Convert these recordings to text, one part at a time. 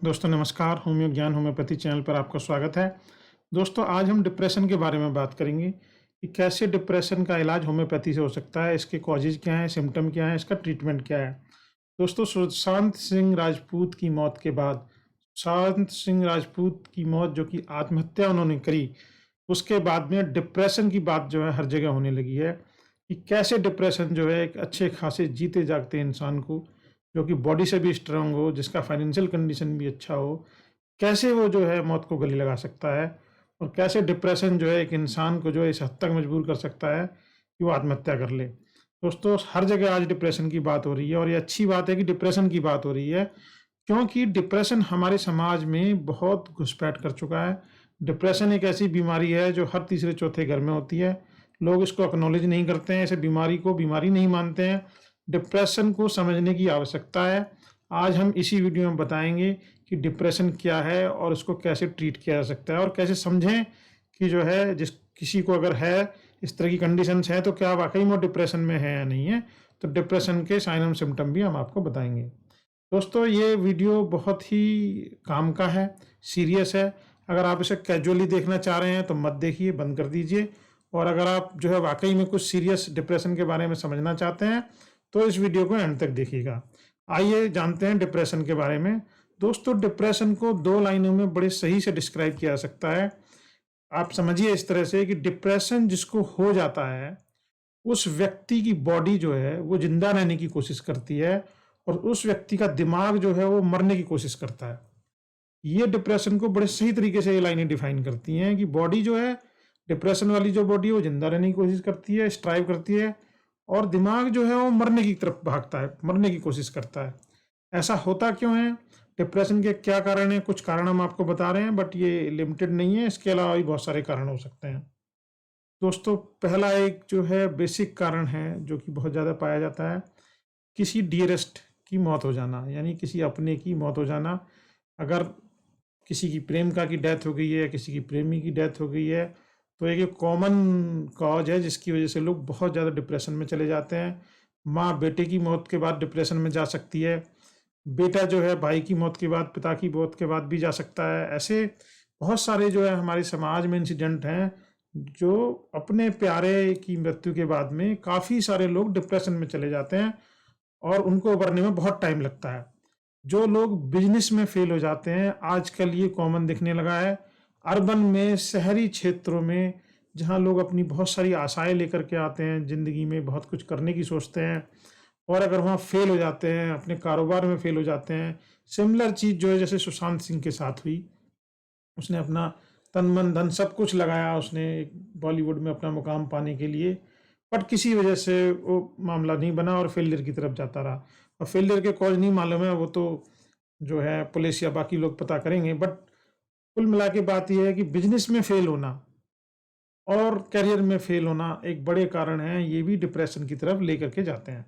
दोस्तों नमस्कार, होम्यो ज्ञान होम्योपैथी चैनल पर आपका स्वागत है। दोस्तों आज हम डिप्रेशन के बारे में बात करेंगे कि कैसे डिप्रेशन का इलाज होम्योपैथी से हो सकता है, इसके कॉजेज़ क्या हैं, सिम्पटम क्या हैं, इसका ट्रीटमेंट क्या है। दोस्तों सुशांत सिंह राजपूत की मौत के बाद सुशांत सिंह राजपूत की मौत जो कि आत्महत्या उन्होंने करी, उसके बाद में डिप्रेशन की बात जो है हर जगह होने लगी है कि कैसे डिप्रेशन जो है एक अच्छे खासे जीते जागते इंसान को जो कि बॉडी से भी स्ट्रांग हो, जिसका फाइनेंशियल कंडीशन भी अच्छा हो, कैसे वो जो है मौत को गले लगा सकता है और कैसे डिप्रेशन जो है एक इंसान को जो है इस हद तक मजबूर कर सकता है कि वो आत्महत्या कर ले। दोस्तों हर जगह आज डिप्रेशन की बात हो रही है और ये अच्छी बात है कि डिप्रेशन की बात हो रही है, क्योंकि डिप्रेशन हमारे समाज में बहुत घुसपैठ कर चुका है। डिप्रेशन एक ऐसी बीमारी है जो हर तीसरे चौथे घर में होती है। लोग इसको एक्नॉलेज नहीं करते हैं, इसे बीमारी को बीमारी नहीं मानते हैं। डिप्रेशन को समझने की आवश्यकता है। आज हम इसी वीडियो में बताएँगे कि डिप्रेशन क्या है और इसको कैसे ट्रीट किया जा सकता है और कैसे समझें कि जो है जिस किसी को अगर है, इस तरह की कंडीशंस हैं तो क्या वाक़ई में वो डिप्रेशन में है या नहीं है। तो डिप्रेशन के साइन एंड सिम्पटम भी हम आपको बताएँगे। दोस्तों ये वीडियो बहुत ही काम का है, सीरियस है। अगर आप इसे कैजुअली देखना चाह रहे हैं तो मत देखिए, बंद कर दीजिए। और अगर आप जो है वाक़ई में कुछ सीरियस डिप्रेशन के बारे में समझना चाहते हैं, तो इस वीडियो को एंड तक देखिएगा। आइए जानते हैं डिप्रेशन के बारे में। दोस्तों डिप्रेशन को 2 लाइनों में बड़े सही से डिस्क्राइब किया जा सकता है। आप समझिए इस तरह से कि डिप्रेशन जिसको हो जाता है, उस व्यक्ति की बॉडी जो है वो ज़िंदा रहने की कोशिश करती है और उस व्यक्ति का दिमाग जो है वो मरने की कोशिश करता है। ये डिप्रेशन को बड़े सही तरीके से ये लाइनें डिफाइन करती हैं कि बॉडी जो है, डिप्रेशन वाली जो बॉडी है वो ज़िंदा रहने की कोशिश करती है, स्ट्राइव करती है और दिमाग जो है वो मरने की तरफ भागता है, मरने की कोशिश करता है। ऐसा होता क्यों है? डिप्रेशन के क्या कारण हैं? कुछ कारण हम आपको बता रहे हैं बट ये लिमिटेड नहीं है, इसके अलावा भी बहुत सारे कारण हो सकते हैं। दोस्तों पहला एक जो है बेसिक कारण है जो कि बहुत ज़्यादा पाया जाता है, किसी डियरेस्ट की मौत हो जाना, यानी किसी अपने की मौत हो जाना। अगर किसी की प्रेमिका की डेथ हो गई है, किसी की प्रेमी की डेथ हो गई है, तो एक कॉमन कॉज है जिसकी वजह से लोग बहुत ज़्यादा डिप्रेशन में चले जाते हैं। माँ बेटे की मौत के बाद डिप्रेशन में जा सकती है, बेटा जो है भाई की मौत के बाद, पिता की मौत के बाद भी जा सकता है। ऐसे बहुत सारे जो है हमारे समाज में इंसिडेंट हैं, जो अपने प्यारे की मृत्यु के बाद में काफ़ी सारे लोग डिप्रेशन में चले जाते हैं और उनको उभरने में बहुत टाइम लगता है। जो लोग बिज़नेस में फ़ेल हो जाते हैं, आजकल ये कॉमन दिखने लगा है। अर्बन में, शहरी क्षेत्रों में, जहाँ लोग अपनी बहुत सारी आशाएँ लेकर के आते हैं, ज़िंदगी में बहुत कुछ करने की सोचते हैं और अगर वहाँ फ़ेल हो जाते हैं, अपने कारोबार में फ़ेल हो जाते हैं, सिमिलर चीज़ जो है जैसे सुशांत सिंह के साथ हुई। उसने अपना तन, मन, धन सब कुछ लगाया उसने बॉलीवुड में अपना मुकाम पाने के लिए, बट किसी वजह से वो मामला नहीं बना और फेलियर की तरफ जाता रहा। और फेलियर के कॉज़ नहीं मालूम है, वो तो जो है पुलिस या बाकी लोग पता करेंगे, बट कुल मिला के बात ये है कि बिज़नेस में फेल होना और करियर में फेल होना एक बड़े कारण हैं, ये भी डिप्रेशन की तरफ लेकर के जाते हैं।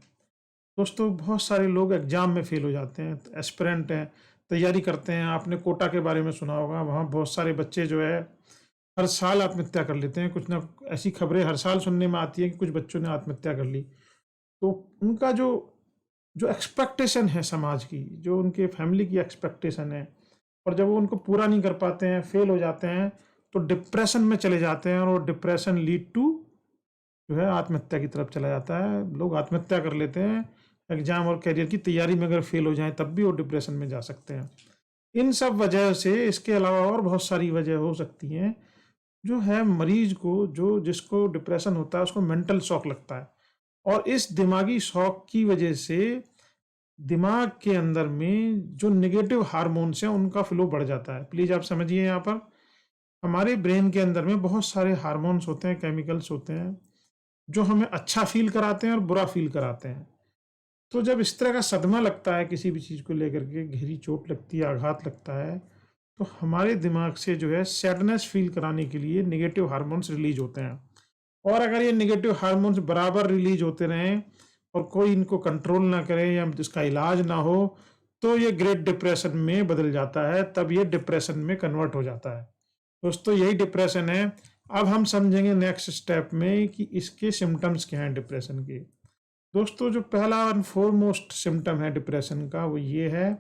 दोस्तों बहुत सारे लोग एग्ज़ाम में फेल हो जाते हैं, एस्पिरेंट हैं, तैयारी करते हैं। आपने कोटा के बारे में सुना होगा, वहाँ बहुत सारे बच्चे जो है हर साल आत्महत्या कर लेते हैं। कुछ ना ऐसी खबरें हर साल सुनने में आती है कि कुछ बच्चों ने आत्महत्या कर ली। तो उनका जो जो एक्सपेक्टेशन है समाज की, जो उनके फैमिली की एक्सपेक्टेशन है और जब वो उनको पूरा नहीं कर पाते हैं, फेल हो जाते हैं, तो डिप्रेशन में चले जाते हैं और वो डिप्रेशन लीड टू जो है आत्महत्या की तरफ चला जाता है। लोग आत्महत्या कर लेते हैं, एग्ज़ाम और करियर की तैयारी में अगर फेल हो जाएँ तब भी वो डिप्रेशन में जा सकते हैं। इन सब वजह से इसके अलावा और बहुत सारी वजह हो सकती हैं, जो है मरीज़ को जो जिसको डिप्रेशन होता है उसको मेंटल शॉक लगता है और इस दिमागी शॉक की वजह से दिमाग के अंदर में जो नेगेटिव हार्मोन्स हैं उनका फ्लो बढ़ जाता है। प्लीज़ आप समझिए यहाँ पर हमारे ब्रेन के अंदर में बहुत सारे हार्मोन्स होते हैं, केमिकल्स होते हैं, जो हमें अच्छा फ़ील कराते हैं और बुरा फ़ील कराते हैं। तो जब इस तरह का सदमा लगता है किसी भी चीज़ को लेकर के, गहरी चोट लगती है, आघात लगता है, तो हमारे दिमाग से जो है सैडनेस फ़ील कराने के लिए नेगेटिव हार्मोन्स रिलीज़ होते हैं। और अगर ये नेगेटिव हार्मोन्स बराबर रिलीज़ होते रहें और कोई इनको कंट्रोल ना करे या इसका इलाज ना हो, तो ये ग्रेट डिप्रेशन में बदल जाता है, तब ये डिप्रेशन में कन्वर्ट हो जाता है। दोस्तों यही डिप्रेशन है। अब हम समझेंगे नेक्स्ट स्टेप में कि इसके सिम्पटम्स क्या हैं डिप्रेशन के। दोस्तों जो पहला एंड फ़ॉरमोस्ट सिम्पटम है डिप्रेशन का वो ये है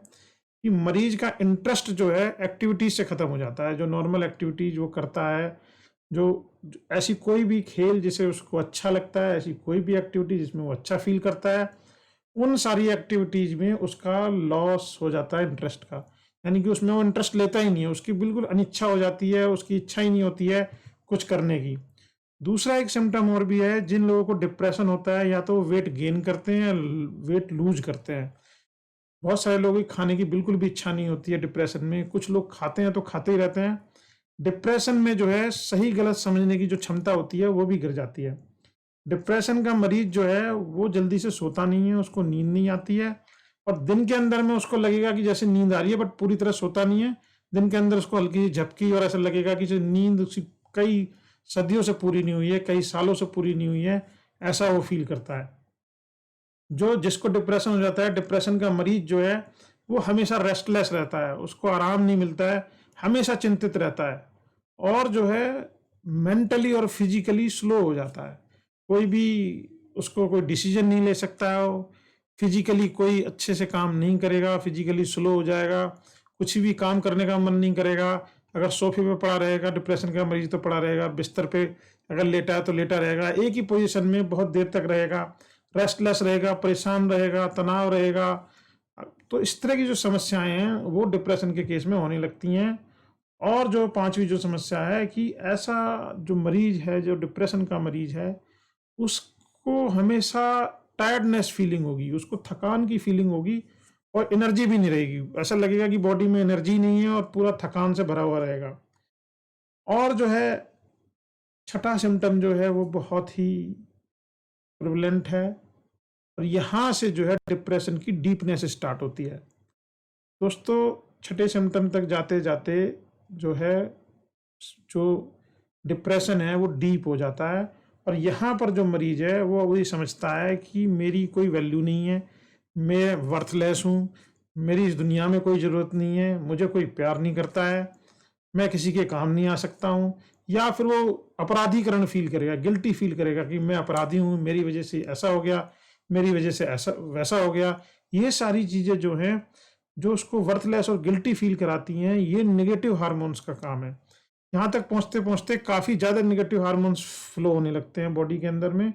कि मरीज का इंटरेस्ट जो है एक्टिविटीज से खत्म हो जाता है। जो नॉर्मल एक्टिविटीज वो करता है, ऐसी कोई भी खेल जिसे उसको अच्छा लगता है, ऐसी कोई भी एक्टिविटी जिसमें वो अच्छा फील करता है, उन सारी एक्टिविटीज में उसका लॉस हो जाता है इंटरेस्ट का। यानी कि उसमें वो इंटरेस्ट लेता ही नहीं है, उसकी बिल्कुल अनिच्छा हो जाती है, उसकी इच्छा ही नहीं होती है कुछ करने की। दूसरा एक सिम्टम और भी है, जिन लोगों को डिप्रेशन होता है या तो वेट गेन करते हैं या वेट लूज करते हैं। बहुत सारे लोगों की खाने की बिल्कुल भी इच्छा नहीं होती है डिप्रेशन में, कुछ लोग खाते हैं तो खाते ही रहते हैं। डिप्रेशन में जो है सही गलत समझने की जो क्षमता होती है वो भी गिर जाती है। डिप्रेशन का मरीज जो है वो जल्दी से सोता नहीं है, उसको नींद नहीं आती है, और दिन के अंदर में उसको लगेगा कि जैसे नींद आ रही है, बट पूरी तरह सोता नहीं है। दिन के अंदर उसको हल्की झपकी और ऐसा लगेगा कि जो नींद उसकी कई सदियों से पूरी नहीं हुई है, कई सालों से पूरी नहीं हुई है, ऐसा वो फील करता है। जो जिसको डिप्रेशन हो जाता है, डिप्रेशन का मरीज जो है वो हमेशा रेस्टलेस रहता है, उसको आराम नहीं मिलता है, हमेशा चिंतित रहता है, और जो है मेंटली और फिजिकली स्लो हो जाता है। कोई भी उसको कोई डिसीजन नहीं ले सकता है, वो फिजिकली कोई अच्छे से काम नहीं करेगा, फिजिकली स्लो हो जाएगा, कुछ भी काम करने का मन नहीं करेगा। अगर सोफे पे पड़ा रहेगा डिप्रेशन का मरीज तो पड़ा रहेगा, बिस्तर पे अगर लेटा है तो लेटा रहेगा, एक ही पोजीशन में बहुत देर तक रहेगा, रेस्टलेस रहेगा, परेशान रहेगा, तनाव रहेगा। तो इस तरह की जो समस्याएं हैं वो डिप्रेशन के केस में होने लगती हैं। और जो पांचवी जो समस्या है कि ऐसा जो मरीज है, जो डिप्रेशन का मरीज है, उसको हमेशा टायर्डनेस फीलिंग होगी, उसको थकान की फीलिंग होगी, और एनर्जी भी नहीं रहेगी। ऐसा लगेगा कि बॉडी में एनर्जी नहीं है और पूरा थकान से भरा हुआ रहेगा। और जो है छठा सिम्टम जो है वो बहुत ही प्रिवलेंट है, और यहाँ से जो है डिप्रेशन की डीपनेस स्टार्ट होती है। दोस्तों, छठे सिम्टम तक जाते जाते जो है जो डिप्रेशन है वो डीप हो जाता है, और यहाँ पर जो मरीज है वो वही समझता है कि मेरी कोई वैल्यू नहीं है, मैं वर्थलेस हूँ, मेरी इस दुनिया में कोई ज़रूरत नहीं है, मुझे कोई प्यार नहीं करता है, मैं किसी के काम नहीं आ सकता हूँ। या फिर वो अपराधीकरण फील करेगा, गिल्टी फील करेगा कि मैं अपराधी हूँ, मेरी वजह से ऐसा हो गया, मेरी वजह से ऐसा वैसा हो गया। ये सारी चीज़ें जो हैं, जो उसको वर्थलेस और गिल्टी फील कराती हैं, ये नेगेटिव हार्मोन्स का काम है। यहाँ तक पहुँचते पहुँचते काफ़ी ज़्यादा नेगेटिव हार्मोन्स फ्लो होने लगते हैं बॉडी के अंदर में,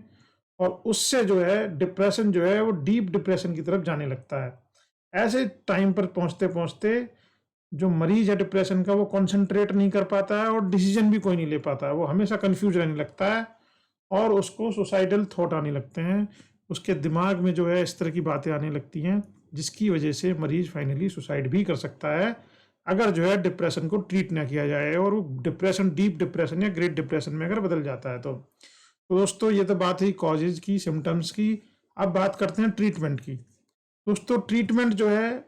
और उससे जो है डिप्रेशन जो है वो डीप डिप्रेशन की तरफ जाने लगता है। ऐसे टाइम पर पहुँचते पहुँचते जो मरीज है डिप्रेशन का वो कंसंट्रेट नहीं कर पाता है, और डिसीजन भी कोई नहीं ले पाता है, वो हमेशा कंफ्यूज रहने लगता है, और उसको सुसाइडल थॉट आने लगते हैं। उसके दिमाग में जो है इस तरह की बातें आने लगती हैं, जिसकी वजह से मरीज फाइनली सुसाइड भी कर सकता है, अगर जो है डिप्रेशन को ट्रीट ना किया जाए, और वो डिप्रेशन डीप डिप्रेशन या ग्रेट डिप्रेशन में अगर बदल जाता है तो दोस्तों ये तो बात हुई कॉजेज की, सिम्टम्स की। अब बात करते हैं ट्रीटमेंट की। दोस्तों, ट्रीटमेंट जो है,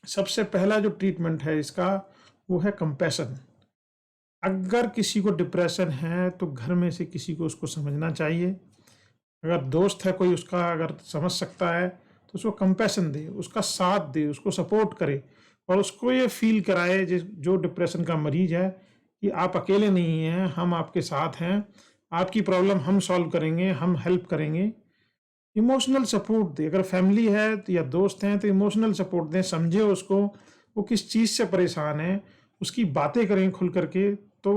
सबसे पहला जो ट्रीटमेंट है इसका वो है कंपैशन। अगर किसी को डिप्रेशन है तो घर में से किसी को उसको समझना चाहिए। अगर दोस्त है कोई उसका, अगर समझ सकता है तो उसको कंपैशन दे, उसका साथ दे, उसको सपोर्ट करे, और उसको ये फील कराए जो डिप्रेशन का मरीज है कि आप अकेले नहीं हैं, हम आपके साथ हैं, आपकी प्रॉब्लम हम सॉल्व करेंगे, हम हेल्प करेंगे। इमोशनल सपोर्ट दे, अगर फैमिली है तो या दोस्त हैं तो इमोशनल सपोर्ट दें, समझे उसको, वो किस चीज़ से परेशान है, उसकी बातें करें खुल करके। तो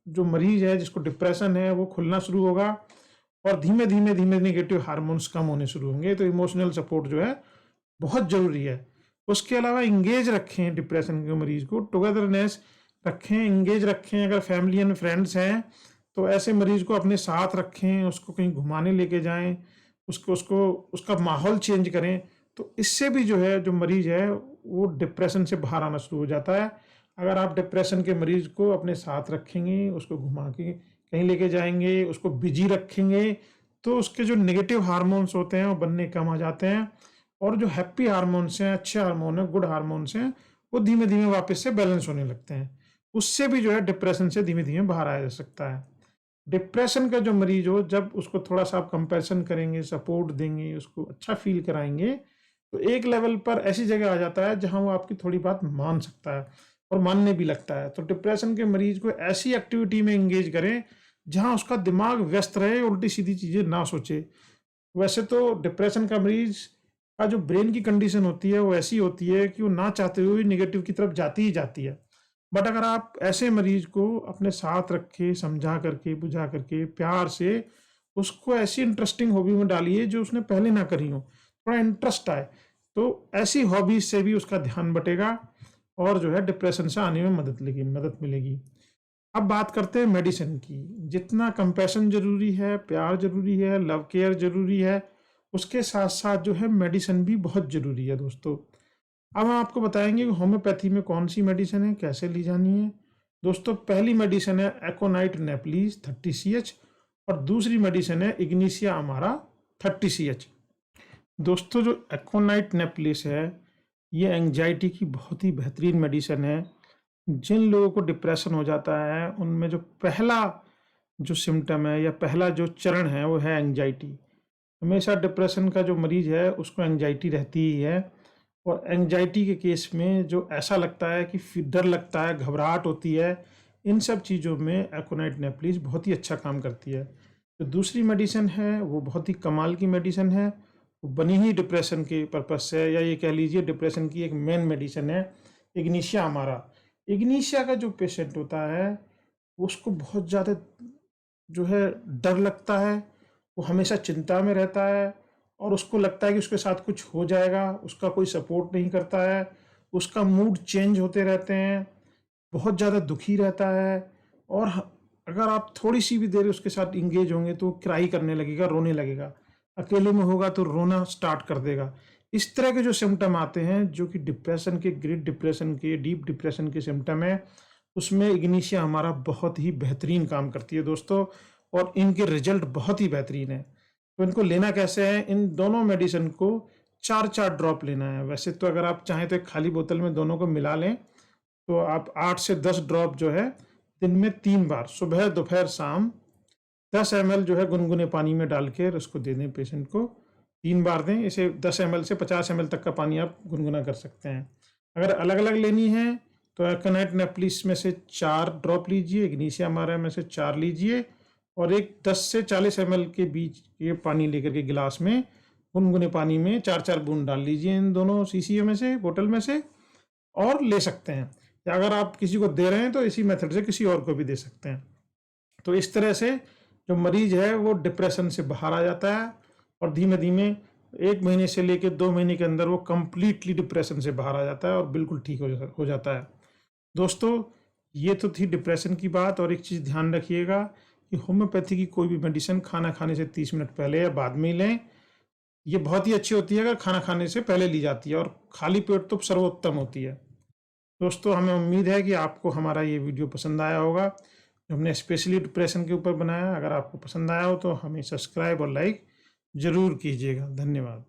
जो मरीज है जिसको डिप्रेशन है वो खुलना शुरू होगा, और धीमे धीमे धीमे नेगेटिव हार्मोन्स कम होने शुरू होंगे। तो इमोशनल सपोर्ट जो है बहुत ज़रूरी है। उसके अलावा इंगेज रखें डिप्रेशन के मरीज को, टुगेदरनेस रखें, इंगेज रखें। अगर फैमिली एंड फ्रेंड्स हैं तो ऐसे मरीज को अपने साथ रखें, उसको कहीं घुमाने लेके जाएं, उसको उसका माहौल चेंज करें। तो इससे भी जो है जो मरीज है वो डिप्रेशन से बाहर आना शुरू हो जाता है। अगर आप डिप्रेशन के मरीज को अपने साथ रखेंगे, उसको घुमा के कहीं लेके जाएंगे, उसको बिजी रखेंगे, तो उसके जो नेगेटिव हार्मोन्स होते हैं वो बनने कम आ जाते हैं, और जो हैप्पी हार्मोन्स हैं, अच्छे हार्मोन हैं, गुड हार्मोन्स हैं, वो धीमे धीमे वापस से बैलेंस होने लगते हैं। उससे भी जो है डिप्रेशन से धीमे धीमे बाहर आया जा सकता है। डिप्रेशन का जो मरीज हो, जब उसको थोड़ा सा आप कंपैशन करेंगे, सपोर्ट देंगे, उसको अच्छा फील कराएंगे, तो एक लेवल पर ऐसी जगह आ जाता है जहां वो आपकी थोड़ी बात मान सकता है, और मानने भी लगता है। तो डिप्रेशन के मरीज को ऐसी एक्टिविटी में एंगेज करें जहां उसका दिमाग व्यस्त रहे, उल्टी सीधी चीजें ना सोचे। वैसे तो डिप्रेशन का मरीज का जो ब्रेन की कंडीशन होती है वो ऐसी होती है कि वो ना चाहते हुए निगेटिव की तरफ जाती ही जाती है। बट अगर आप ऐसे मरीज को अपने साथ रख के समझा करके बुझा करके प्यार से उसको ऐसी इंटरेस्टिंग हॉबी में डालिए जो उसने पहले ना करी हो, थोड़ा इंटरेस्ट आए, तो ऐसी हॉबीज से भी उसका ध्यान बटेगा और जो है डिप्रेशन से आने में मदद मिलेगी। अब बात करते हैं मेडिसिन की। जितना कंपैशन जरूरी है, प्यार जरूरी है, लव केयर जरूरी है, उसके साथ साथ जो है मेडिसिन भी बहुत जरूरी है दोस्तों। अब हम आपको बताएंगे कि होम्योपैथी में कौन सी मेडिसिन है, कैसे ली जानी है। दोस्तों, पहली मेडिसिन है एकोनाइट नेप्लीज 30 CH और दूसरी मेडिसिन है इग्निशिया अमारा 30 CH। दोस्तों, जो एकोनाइट नेप्लीज है ये एंजाइटी की बहुत ही बेहतरीन मेडिसिन है। जिन लोगों को डिप्रेशन हो जाता है उनमें जो पहला जो सिम्टम है या पहला जो चरण है वो है एंजाइटी। हमेशा डिप्रेशन का जो मरीज है उसको एंजाइटी रहती ही है, और एंजाइटी के केस में जो ऐसा लगता है कि डर लगता है, घबराहट होती है, इन सब चीज़ों में एकोनाइट नेप्लीज बहुत ही अच्छा काम करती है। तो दूसरी मेडिसिन है वो बहुत ही कमाल की मेडिसिन है, वो बनी ही डिप्रेशन के पर्पज से, या ये कह लीजिए डिप्रेशन की एक मेन मेडिसिन है इग्निशिया अमारा। इग्निशिया का जो पेशेंट होता है उसको बहुत ज़्यादा जो है डर लगता है, वो हमेशा चिंता में रहता है और उसको लगता है कि उसके साथ कुछ हो जाएगा, उसका कोई सपोर्ट नहीं करता है, उसका मूड चेंज होते रहते हैं, बहुत ज़्यादा दुखी रहता है। और अगर आप थोड़ी सी भी देर उसके साथ इंगेज होंगे तो क्राई करने लगेगा, रोने लगेगा, अकेले में होगा तो रोना स्टार्ट कर देगा। इस तरह के जो सिम्टम आते हैं जो कि डिप्रेशन के, ग्रेट डिप्रेशन के, डीप डिप्रेशन के सिम्टम है, उसमें इग्निशिया हमारा बहुत ही बेहतरीन काम करती है दोस्तों, और इनके रिजल्ट बहुत ही बेहतरीन है। तो इनको लेना कैसे है? इन दोनों मेडिसिन को 4-4 ड्रॉप लेना है। वैसे तो अगर आप चाहें तो एक खाली बोतल में दोनों को मिला लें, तो आप 8 से 10 ड्रॉप जो है दिन में 3 बार, सुबह दोपहर शाम, 10 ml जो है गुनगुने पानी में डाल के उसको दे दें पेशेंट को। 3 बार दें इसे। 10 ml से 50 ml तक का पानी आप गुनगुना कर सकते हैं। अगर अलग अलग लेनी है तो एकोनाइट नेप्लीज में से 4 ड्रॉप लीजिए, इग्निशिया अमारा में से 4 लीजिए, और एक 10 से 40 ml के बीच के पानी लेकर के गिलास में गुनगुने पानी में 4-4 बूंद डाल लीजिए इन दोनों शीशी में से, बोतल में से, और ले सकते हैं। या अगर आप किसी को दे रहे हैं तो इसी मेथड से किसी और को भी दे सकते हैं। तो इस तरह से जो मरीज है वो डिप्रेशन से बाहर आ जाता है, और धीमे धीमे 1 महीने से लेकर 2 महीने के अंदर वो कंप्लीटली डिप्रेशन से बाहर आ जाता है और बिल्कुल ठीक हो जाता है। दोस्तों, ये तो थी डिप्रेशन की बात। और एक चीज़ ध्यान रखिएगा कि होम्योपैथी की कोई भी मेडिसिन खाना खाने से 30 मिनट पहले या बाद में ही लें। ये बहुत ही अच्छी होती है अगर खाना खाने से पहले ली जाती है, और खाली पेट तो सर्वोत्तम होती है। दोस्तों, हमें उम्मीद है कि आपको हमारा ये वीडियो पसंद आया होगा, जो हमने स्पेशली डिप्रेशन के ऊपर बनाया। अगर आपको पसंद आया हो तो हमें सब्सक्राइब और लाइक ज़रूर कीजिएगा। धन्यवाद।